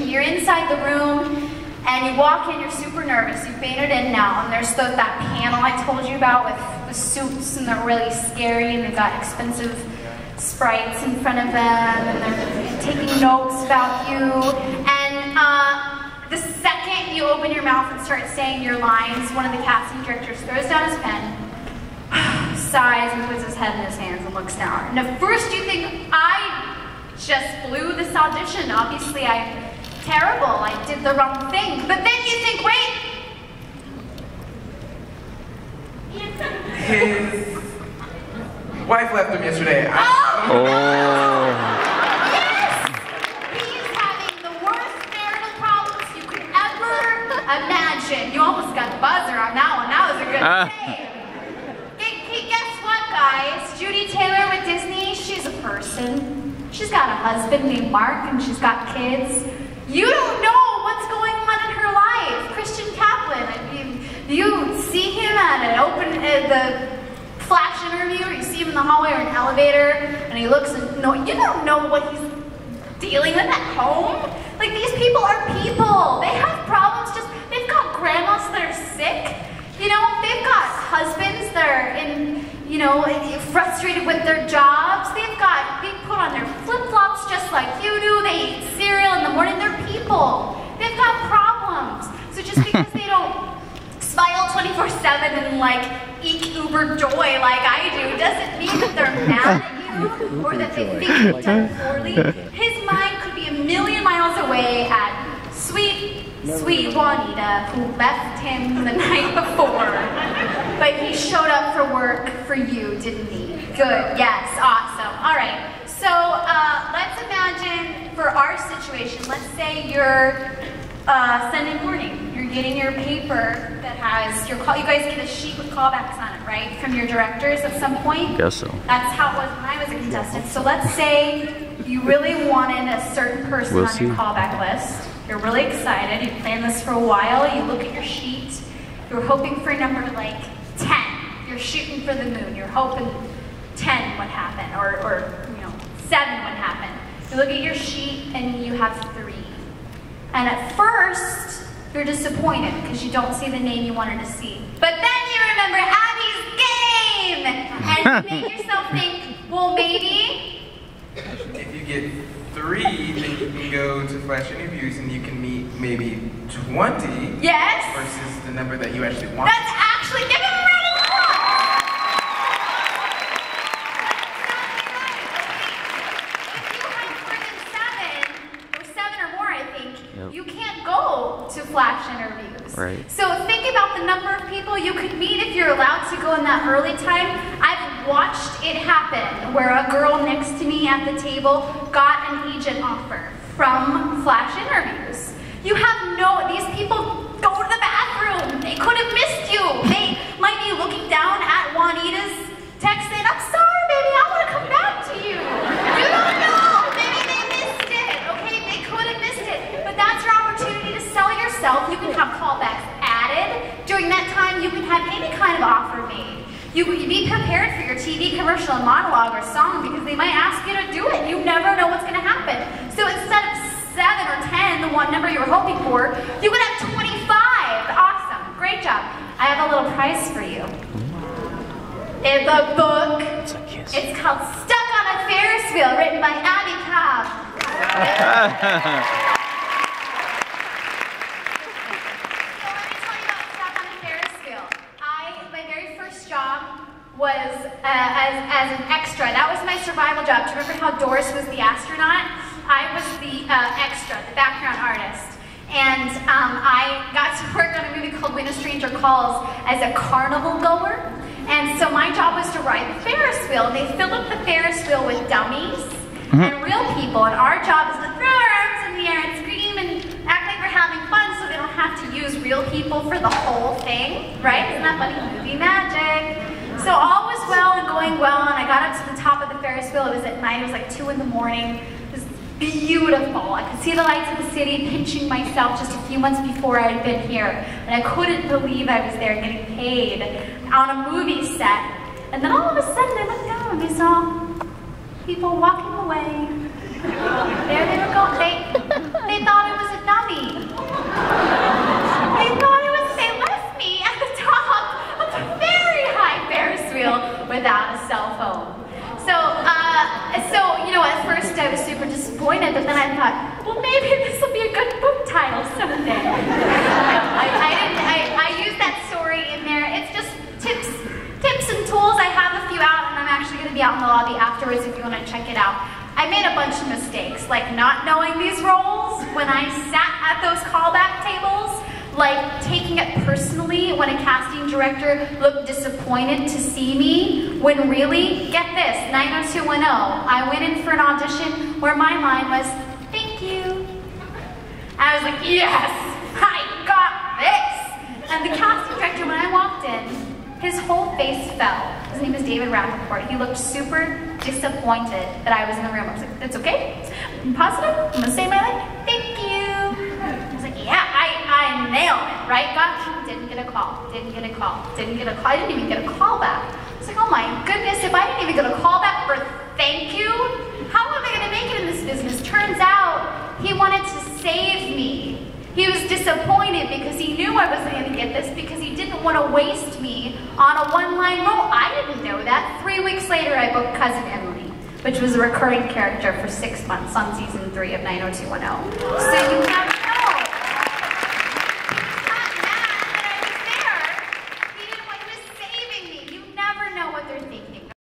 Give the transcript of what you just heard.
and you're inside the room, and you walk in, you're super nervous, you've fainted in now, and there's that panel I told you about with the suits, and they're really scary, and they've got expensive sprites in front of them, and they're taking notes about you, and the second you open your mouth and start saying your lines, one of the casting directors throws down his pen, sighs and puts his head in his hands and looks down. And at first you think, I just blew this audition. Obviously I'm terrible, I did the wrong thing. But then you think, wait. His wife left him yesterday. Yes! He's having the worst marital problems you could ever imagine. You almost got the buzzer on that one. That was a good save. Guess what, guys? Judy Taylor with Disney, she's a person. She's got a husband named Mark, and she's got kids. You don't know what's going on in her life. Christian Kaplan, I mean, you see him at the flash interview, or you see him in the hallway or an elevator, and he looks and you don't know what he's dealing with at home. Like, these people are people. They have problems. They've got grandmas that are sick. You know, they've got husbands that are frustrated with their jobs. They put on their flip-flops just like you do. They eat cereal in the morning. They're people. They've got problems. So just because they don't smile 24/7 and like eke uber joy like I do doesn't mean that they're mad at you or that they think you've done poorly. His mind could be a million miles away at sweet Juanita, who left him the night before. But he showed up for work for you, didn't he? Good, yes, awesome. All right, so let's imagine for our situation, let's say you're Sunday morning. You're getting your paper that has your call. You guys get a sheet with callbacks on it, right? From your directors at some point? Guess so. That's how it was when I was a contestant. So let's say you really wanted a certain person on your callback list. You're really excited. You planned this for a while. You look at your sheet. You're hoping for a number like 10. You're shooting for the moon. You're hoping 10 would happen, or 7 would happen. You look at your sheet and you have 3. And at first, you're disappointed because you don't see the name you wanted to see. But then you remember Abbie's game! And you make yourself think, well, maybe? If you get 3, then you can go to flash interviews and you can meet maybe 20. Yes? Versus the number that you actually want. That's actually, give him a round of applause! If you have more than 7, or 7 or more, I think, you can't go to flash interviews. Right. So think about the number of people you could meet if you're allowed to go in that early time. I've watched it happen where a girl next to me at the table got an agent offer from flash interviews. You have these people go to the bathroom. They could have missed you. They might be looking down at Juanita's text saying, I'm sorry, baby, I want to come back to you. You don't know. Maybe they missed it. Okay, they could have missed it. But that's your opportunity to sell yourself. You can have callbacks added. During that time, you can have any kind of offer made. You be prepared for your TV commercial and monologue or song because they might ask you to do it. You never know what's going to happen. So instead of 7 or 10, the one number you were hoping for, you could have 25. Awesome. Great job. I have a little prize for you. In the book, it's called Stuck on a Ferris Wheel, written by Abbie Cobb. Was as an extra. That was my survival job. Do you remember how Doris was the astronaut? I was the extra, the background artist. And I got to work on a movie called When a Stranger Calls as a carnival goer. And so my job was to ride the Ferris wheel. And they fill up the Ferris wheel with dummies and real people. And our job is to throw our arms in the air and scream and act like we're having fun so they don't have to use real people for the whole thing. Right? Isn't that funny? Movie magic. So all was well and going well, and I got up to the top of the Ferris wheel. It was at night. It was like 2 in the morning. It was beautiful. I could see the lights of the city, pinching myself just a few months before I had been here. And I couldn't believe I was there getting paid on a movie set. And then all of a sudden I looked down and I saw people walking away. There they were going. They thought it was a money. They thought it was, they left me at the top of a very high Ferris wheel without a cell phone. So, you know, at first I was super disappointed, but then I thought, well, maybe this will be a good book title someday. I used that story in there. It's just tips and tools. I have a few out, and I'm actually going to be out in the lobby afterwards if you want to check it out. I made a bunch of mistakes, like not knowing these roles when I sat at those callback tables, like taking it personally when a casting director looked disappointed to see me, when really, get this, 90210, I went in for an audition where my line was, thank you. I was like, yes, I got this. And the casting director, when I walked in, his whole face fell. His name is David Rappaport. He looked super disappointed that I was in the room. I was like, it's okay? I'm positive? I'm gonna say my line? Thank you. I was like, yeah, I nailed it, right? Gosh, didn't get a call, didn't get a call, didn't get a call. I didn't even get a call back. I was like, oh my goodness, if I didn't even get a call back for thank you, how am I gonna make it in this business? Turns out, he wanted to save me. He was disappointed because he knew I wasn't going to get this, because he didn't want to waste me on a one-line role. I didn't know that. 3 weeks later, I booked Cousin Emily, which was a recurring character for 6 months on season 3 of 90210. So you have